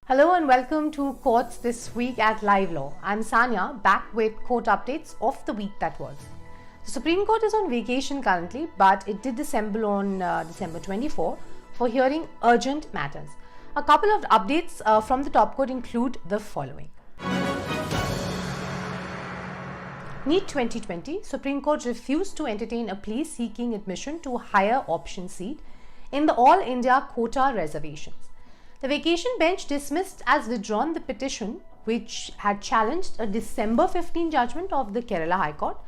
Hello and welcome to Courts This Week at LiveLaw. I'm Sanya, back with court updates of the week that was. The Supreme Court is on vacation currently, but it did assemble on December 24 for hearing urgent matters. A couple of updates from the top court include the following. NEET 2020, Supreme Court refused to entertain a plea seeking admission to a higher option seat in the All India quota reservations. The vacation bench dismissed as withdrawn the petition which had challenged a December 15 judgment of the Kerala High Court,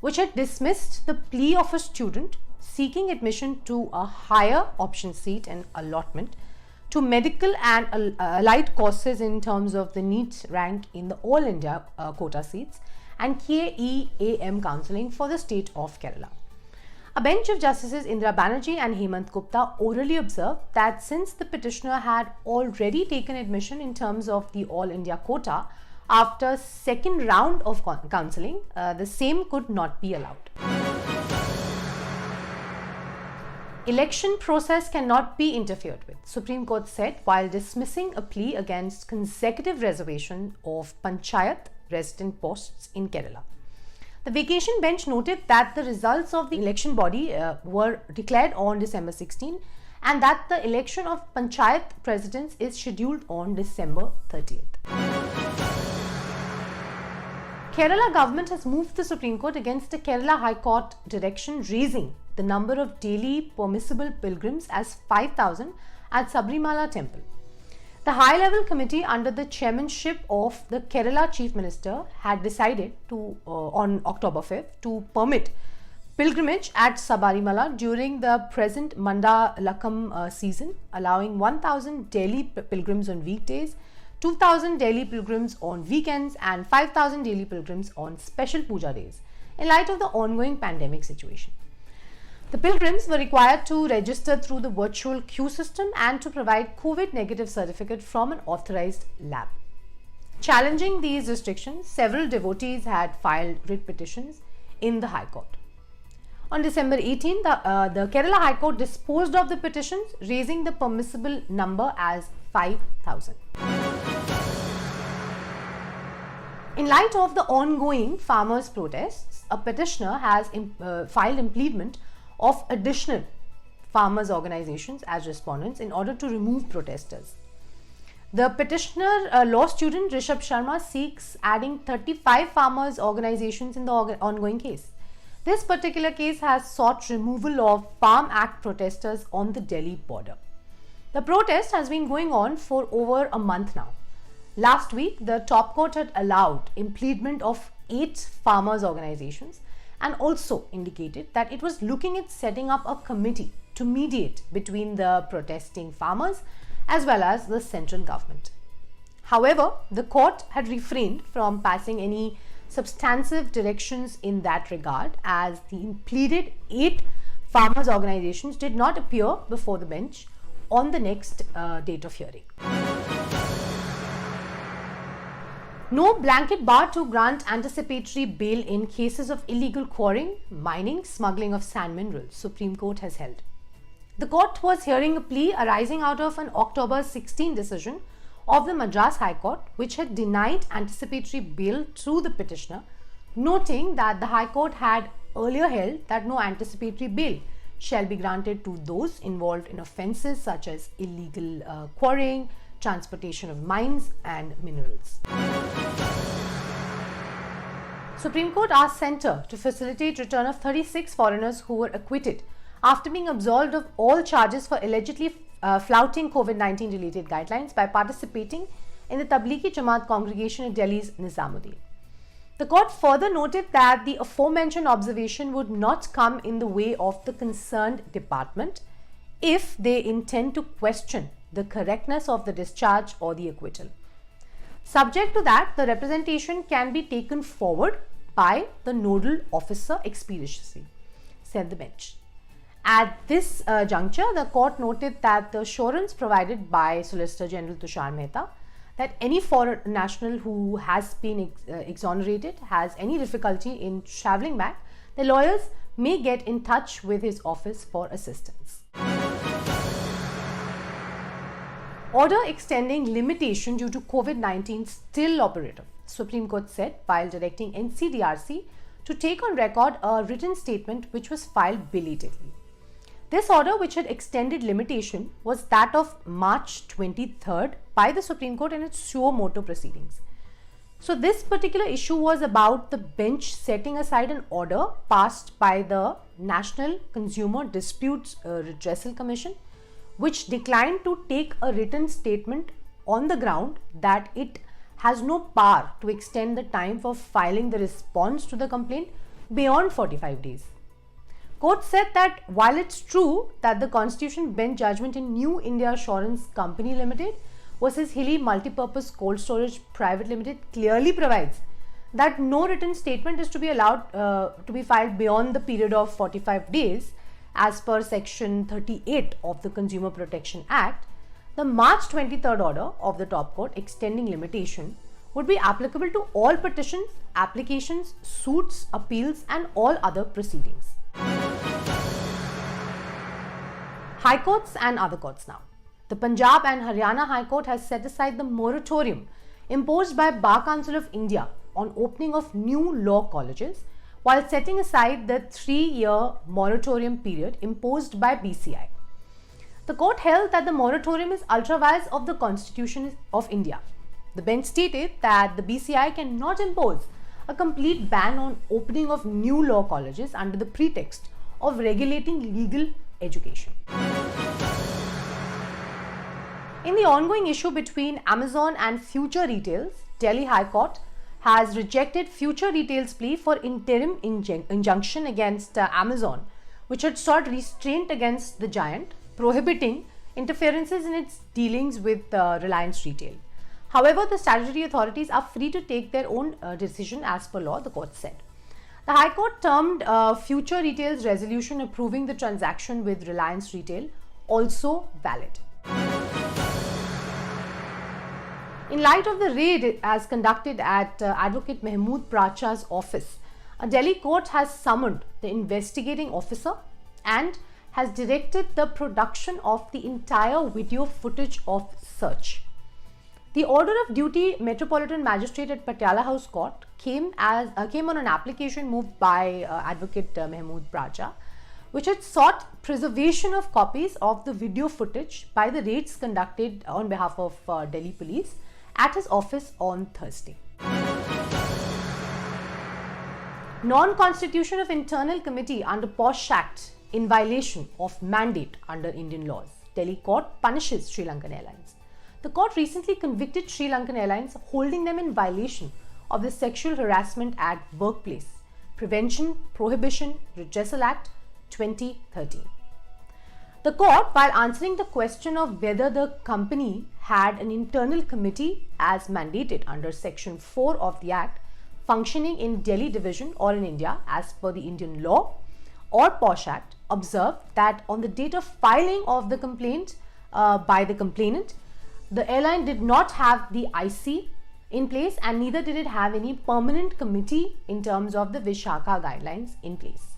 which had dismissed the plea of a student seeking admission to a higher option seat and allotment to medical and allied courses in terms of the NEET rank in the All India quota seats and KEAM counselling for the state of Kerala. A bench of Justices Indira Banerjee and Hemant Gupta orally observed that since the petitioner had already taken admission in terms of the All India quota after second round of counselling, the same could not be allowed. Election process cannot be interfered with, Supreme Court said while dismissing a plea against consecutive reservation of Panchayat resident posts in Kerala. The vacation bench noted that the results of the election body were declared on December 16 and that the election of Panchayat presidents is scheduled on December 30th. Kerala government has moved the Supreme Court against the Kerala High Court direction raising the number of daily permissible pilgrims as 5,000 at Sabrimala temple. The high-level committee under the chairmanship of the Kerala Chief Minister had decided to, on October 5th, to permit pilgrimage at Sabrimala during the present Mandalakam season, allowing 1,000 daily pilgrims on weekdays, 2,000 daily pilgrims on weekends and 5,000 daily pilgrims on special puja days in light of the ongoing pandemic situation. The pilgrims were required to register through the virtual queue system and to provide COVID negative certificate from an authorized lab. Challenging these restrictions, several devotees had filed writ petitions in the High Court. On December 18, the Kerala High Court disposed of the petitions, raising the permissible number as 5,000. In light of the ongoing farmers' protests, a petitioner has filed impleadment of additional farmers' organizations as respondents in order to remove protesters. The petitioner, law student Rishabh Sharma, seeks adding 35 farmers' organizations in the ongoing case. This particular case has sought removal of Farm Act protesters on the Delhi border. The protest has been going on for over a month now. Last week, the top court had allowed impleadment of 8 farmers' organizations and also indicated that it was looking at setting up a committee to mediate between the protesting farmers as well as the central government. However, the court had refrained from passing any substantive directions in that regard as the impleaded 8 farmers' organizations did not appear before the bench on the next date of hearing. No blanket bar to grant anticipatory bail in cases of illegal quarrying, mining, smuggling of sand minerals, Supreme Court has held. The court was hearing a plea arising out of an October 16 decision of the Madras High Court, which had denied anticipatory bail to the petitioner, noting that the High Court had earlier held that no anticipatory bail shall be granted to those involved in offences such as illegal quarrying, transportation of mines and minerals. Supreme Court asked Centre to facilitate return of 36 foreigners who were acquitted after being absolved of all charges for allegedly flouting COVID-19 related guidelines by participating in the Tablighi Jamaat congregation at Delhi's Nizamuddin. The court further noted that the aforementioned observation would not come in the way of the concerned department if they intend to question the correctness of the discharge or the acquittal. Subject to that, the representation can be taken forward by the nodal officer expeditiously, said the bench. At this juncture, the court noted that the assurance provided by Solicitor General Tushar Mehta that any foreign national who has been exonerated has any difficulty in travelling back, the lawyers may get in touch with his office for assistance. Order extending limitation due to COVID-19 still operative, Supreme Court said while directing NCDRC to take on record a written statement which was filed belatedly. This order, which had extended limitation, was that of March 23rd by the Supreme Court in its suo motu proceedings. So this particular issue was about the bench setting aside an order passed by the National Consumer Disputes Redressal Commission, which declined to take a written statement on the ground that it has no power to extend the time for filing the response to the complaint beyond 45 days. Court said that while it's true that the Constitution Bench judgment in New India Assurance Company Limited versus Hilly Multipurpose Cold Storage Private Limited clearly provides that no written statement is to be allowed to be filed beyond the period of 45 days as per Section 38 of the Consumer Protection Act, the March 23rd order of the top court extending limitation would be applicable to all petitions, applications, suits, appeals and all other proceedings. High courts and other courts now. The Punjab and Haryana High Court has set aside the moratorium imposed by Bar Council of India on opening of new law colleges, while setting aside the 3-year moratorium period imposed by BCI. The court held that the moratorium is ultra vires of the Constitution of India. The bench stated that the BCI cannot impose a complete ban on opening of new law colleges under the pretext of regulating legal education. In the ongoing issue between Amazon and Future Retails, Delhi High Court has rejected Future Retail's plea for interim injunction against Amazon, which had sought restraint against the giant, prohibiting interferences in its dealings with Reliance Retail. However, the statutory authorities are free to take their own decision as per law, the court said. The High Court termed Future Retail's resolution approving the transaction with Reliance Retail also valid. In light of the raid as conducted at Advocate Mahmood Pracha's office, a Delhi court has summoned the investigating officer and has directed the production of the entire video footage of search. The order of duty Metropolitan Magistrate at Patiala House Court came on an application moved by Advocate Mahmood Pracha, which had sought preservation of copies of the video footage by the raids conducted on behalf of Delhi Police at his office on Thursday. Non-constitution of internal committee under POSH Act in violation of mandate under Indian laws. Delhi court punishes Sri Lankan Airlines. The court recently convicted Sri Lankan Airlines, holding them in violation of the Sexual Harassment at Workplace Prevention, Prohibition, Redressal Act 2013. The court, while answering the question of whether the company had an internal committee as mandated under Section 4 of the Act, functioning in Delhi division or in India as per the Indian law or POSH Act, observed that on the date of filing of the complaint by the complainant, the airline did not have the IC in place and neither did it have any permanent committee in terms of the Vishakha guidelines in place.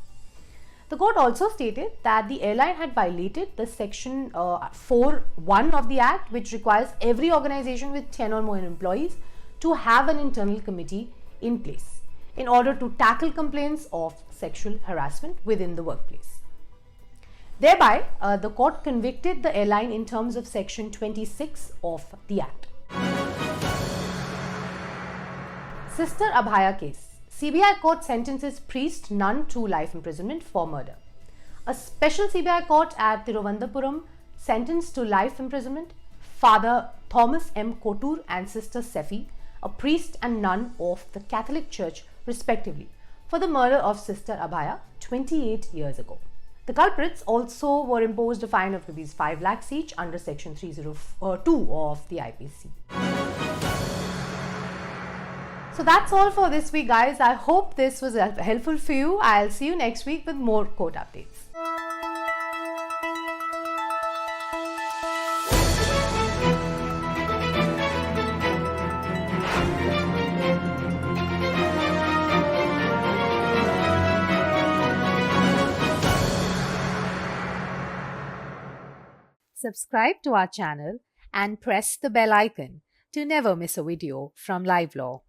The court also stated that the airline had violated the Section 4(1) of the Act, which requires every organization with 10 or more employees to have an internal committee in place in order to tackle complaints of sexual harassment within the workplace. Thereby, the court convicted the airline in terms of Section 26 of the Act. Sister Abhaya case. CBI court sentences priest nun to life imprisonment for murder. A special CBI court at Thiruvananthapuram sentenced to life imprisonment Father Thomas M. Kotur and Sister Sefi, a priest and nun of the Catholic Church respectively, for the murder of Sister Abhaya 28 years ago. The culprits also were imposed a fine of Rs 5 lakhs each under Section 302 of the IPC. So that's all for this week, guys. I hope this was helpful for you. I'll see you next week with more court updates. Subscribe to our channel and press the bell icon to never miss a video from LiveLaw.